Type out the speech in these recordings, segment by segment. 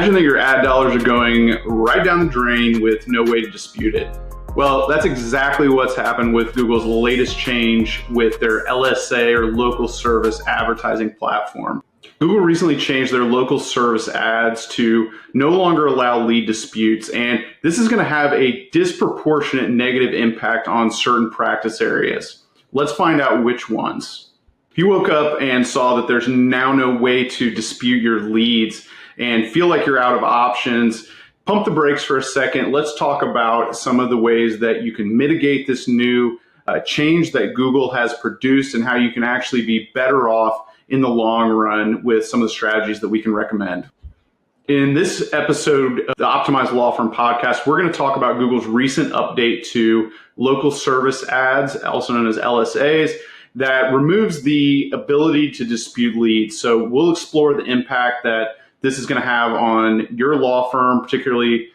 Imagine that your ad dollars are going right down the drain with no way to dispute it. Well, that's exactly what's happened with Google's latest change with their LSA, or local service advertising platform. Google recently changed their local service ads to no longer allow lead disputes, and this is going to have a disproportionate negative impact on certain practice areas. Let's find out which ones. If you woke up and saw that there's now no way to dispute your leads and feel like you're out of options, pump the brakes for a second. Let's talk about some of the ways that you can mitigate this new change that Google has produced and how you can actually be better off in the long run with some of the strategies that we can recommend. In this episode of the Optimized Law Firm podcast, we're going to talk about Google's recent update to local service ads, also known as LSAs, that removes the ability to dispute leads. So we'll explore the impact that this is going to have on your law firm, particularly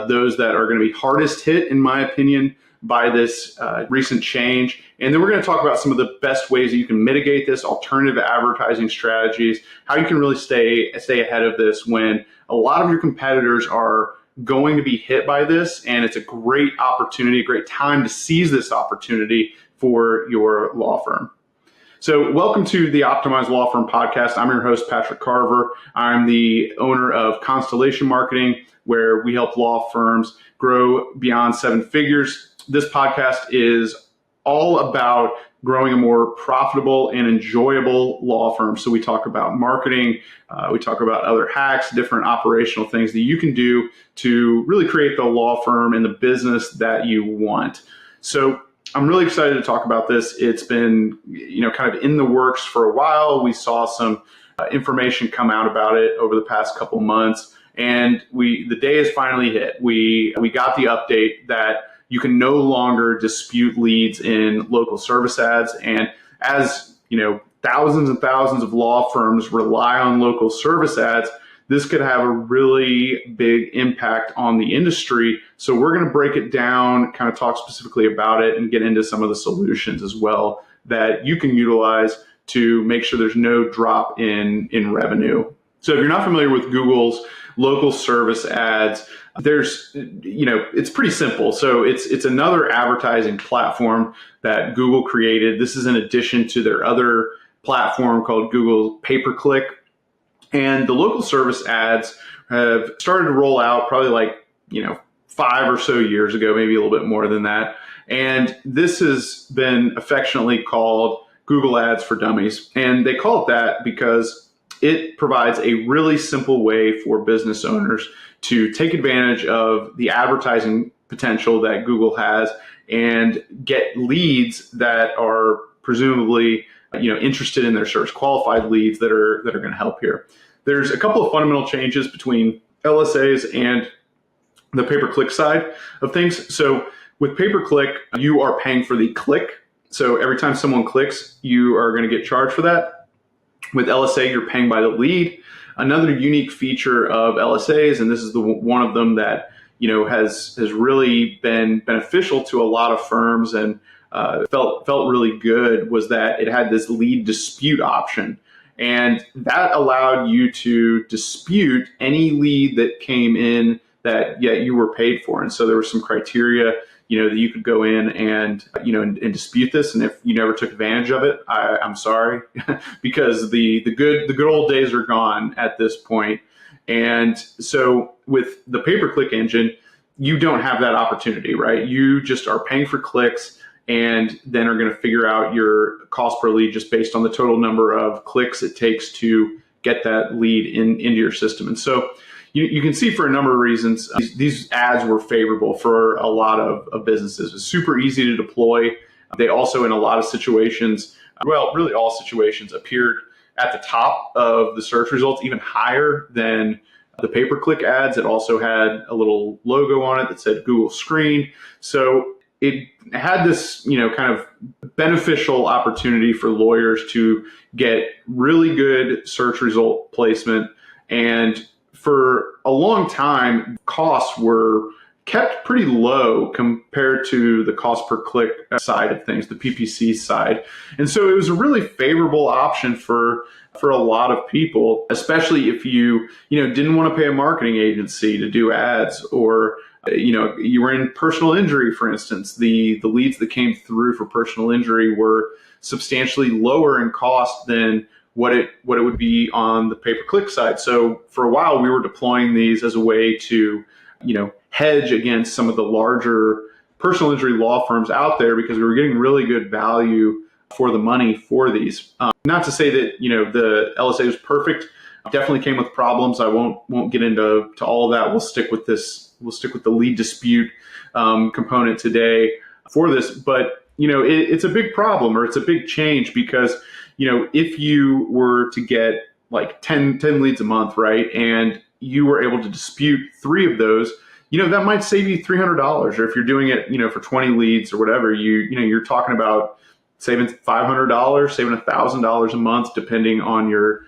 those that are going to be hardest hit, in my opinion, by this recent change. And then we're going to talk about some of the best ways that you can mitigate this, alternative advertising strategies, how you can really stay ahead of this when a lot of your competitors are going to be hit by this. And it's a great opportunity, a great time to seize this opportunity for your law firm. So welcome to the Optimized Law Firm podcast. I'm your host, Patrick Carver. I'm the owner of Constellation Marketing, where we help law firms grow beyond seven figures. This podcast is all about growing a more profitable and enjoyable law firm. So we talk about marketing, we talk about other hacks, different operational things that you can do to really create the law firm and the business that you want. So I'm really excited to talk about this. It's been, kind of in the works for a while. We saw some information come out about it over the past couple months, and the day has finally hit. We got the update that you can no longer dispute leads in local service ads. And as thousands and thousands of law firms rely on local service ads, this could have a really big impact on the industry. So we're going to break it down, kind of talk specifically about it, and get into some of the solutions as well that you can utilize to make sure there's no drop in revenue. So if you're not familiar with Google's local service ads, it's pretty simple. So it's another advertising platform that Google created. This is in addition to their other platform called Google Pay-Per-Click. And the local service ads have started to roll out probably 5 or so years ago, maybe a little bit more than that. And this has been affectionately called Google Ads for Dummies. And they call it that because it provides a really simple way for business owners to take advantage of the advertising potential that Google has and get leads that are presumably interested in their search, qualified leads that are going to help here. There's a couple of fundamental changes between LSAs and the pay-per-click side of things. So with pay-per-click, you are paying for the click. So every time someone clicks, you are going to get charged for that. With LSA, you're paying by the lead. Another unique feature of LSAs, and this is the one of them that has really been beneficial to a lot of firms and felt really good, was that it had this lead dispute option. And that allowed you to dispute any lead that came in that you were paid for. And so there were some criteria, that you could go in and dispute this. And if you never took advantage of it, I'm sorry, because the good old days are gone at this point. And so with the pay-per-click engine, you don't have that opportunity, right? You just are paying for clicks, and then are going to figure out your cost per lead just based on the total number of clicks it takes to get that lead into your system. And so you can see, for a number of reasons, these ads were favorable for a lot of businesses. It's super easy to deploy. They also, in a lot of situations, really all situations, appeared at the top of the search results, even higher than the pay-per-click ads. It also had a little logo on it that said Google Screen. So it had this, kind of beneficial opportunity for lawyers to get really good search result placement. And for a long time, costs were kept pretty low compared to the cost per click side of things, the PPC side. And so it was a really favorable option for a lot of people, especially if you didn't want to pay a marketing agency to do ads, or you were in personal injury, for instance. The leads that came through for personal injury were substantially lower in cost than what it would be on the pay-per-click side. So for a while, we were deploying these as a way to hedge against some of the larger personal injury law firms out there, because we were getting really good value for the money for these. Not to say that the LSA was perfect. Definitely came with problems. I won't get into all of that. We'll stick with this. We'll stick with the lead dispute component today for this. But it's a big problem, or it's a big change, because if you were to get like 10 leads a month, right, and you were able to dispute 3 of those, that might save you $300. Or if you're doing it, for 20 leads or whatever, you're talking about saving $500, saving $1,000 a month, depending on your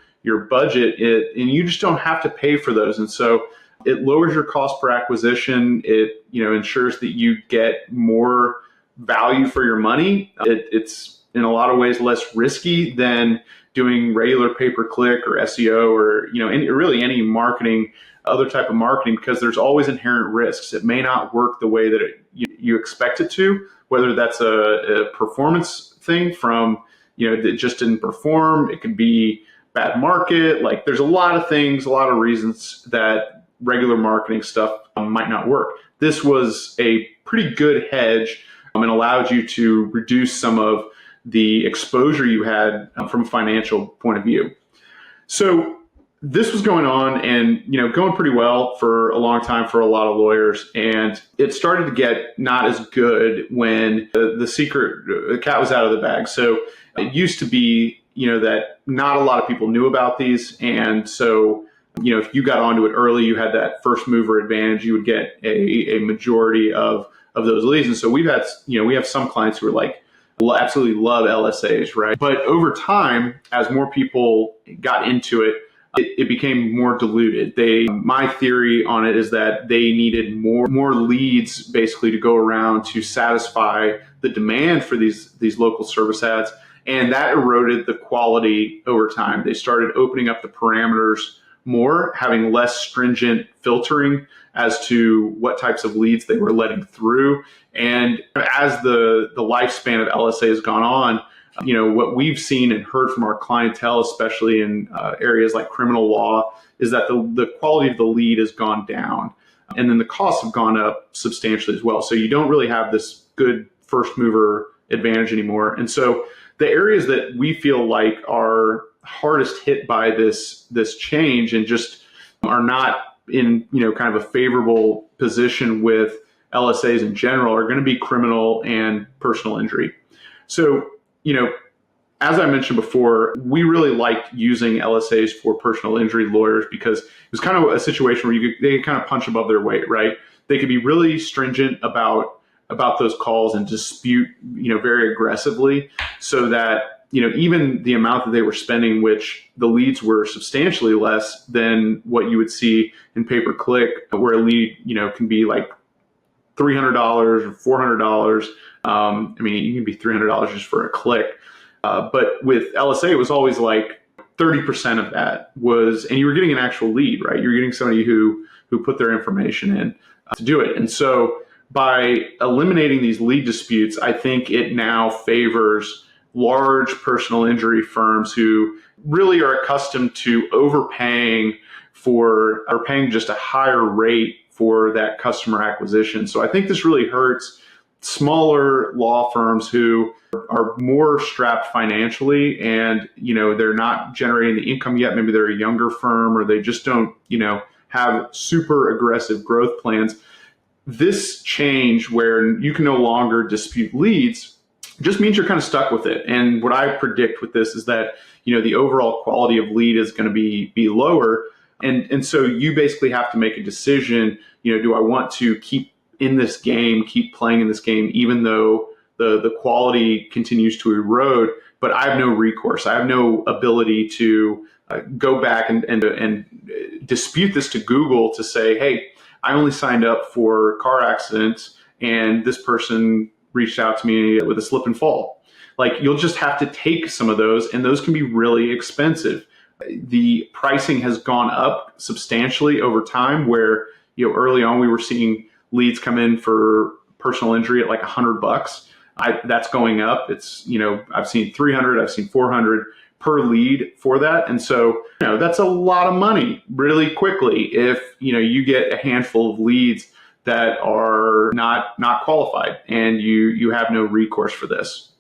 budget. And you just don't have to pay for those. And so it lowers your cost per acquisition. It ensures that you get more value for your money. It's in a lot of ways less risky than doing regular pay-per-click or SEO, or really any marketing, other type of marketing, because there's always inherent risks. It may not work the way that you expect it to, whether that's a performance thing from that just didn't perform. It could be bad market. Like, there's a lot of things, a lot of reasons that regular marketing stuff might not work. This was a pretty good hedge, and allowed you to reduce some of the exposure you had from a financial point of view. So this was going on and going pretty well for a long time for a lot of lawyers, and it started to get not as good when the cat was out of the bag. So it used to be that not a lot of people knew about these, and so if you got onto it early, you had that first mover advantage. You would get a majority of those leads. And so we have some clients who are like, absolutely love LSAs, right? But over time, as more people got into it, it became more diluted. My theory on it is that they needed more leads basically to go around to satisfy the demand for these local service ads. And that eroded the quality over time. They started opening up the parameters more, having less stringent filtering as to what types of leads they were letting through. And as the lifespan of LSA has gone on, what we've seen and heard from our clientele, especially in areas like criminal law, is that the quality of the lead has gone down, and then the costs have gone up substantially as well. So you don't really have this good first mover advantage anymore. And so the areas that we feel like are hardest hit by this change and just are not in kind of a favorable position with LSAs in general are going to be criminal and personal injury. So as I mentioned before, we really liked using LSAs for personal injury lawyers because it was kind of a situation where they could kind of punch above their weight, right? They could be really stringent about those calls and dispute very aggressively, so that even the amount that they were spending, which the leads were substantially less than what you would see in pay-per-click, where a lead, can be like $300 or $400. You can be $300 just for a click. But with LSA, it was always like 30% of that was, and you were getting an actual lead, right? You're getting somebody who put their information in to do it. And so by eliminating these lead disputes, I think it now favors large personal injury firms who really are accustomed to overpaying or paying just a higher rate for that customer acquisition. So I think this really hurts smaller law firms who are more strapped financially, and they're not generating the income yet. Maybe they're a younger firm, or they just don't have super aggressive growth plans. This change where you can no longer dispute leads just means you're kind of stuck with it. And what I predict with this is that the overall quality of lead is going to be lower, and so you basically have to make a decision. Do I want to keep in this game, keep playing in this game, even though the quality continues to erode, but I have no recourse. I have no ability to go back and dispute this to Google to say, hey, I only signed up for car accidents and this person reached out to me with a slip and fall. Like, you'll just have to take some of those, and those can be really expensive. The pricing has gone up substantially over time, where early on we were seeing leads come in for personal injury at like $100. That's going up. It's, I've seen 300, I've seen 400 per lead for that. And so, that's a lot of money really quickly if, you get a handful of leads that are not qualified and you have no recourse for this.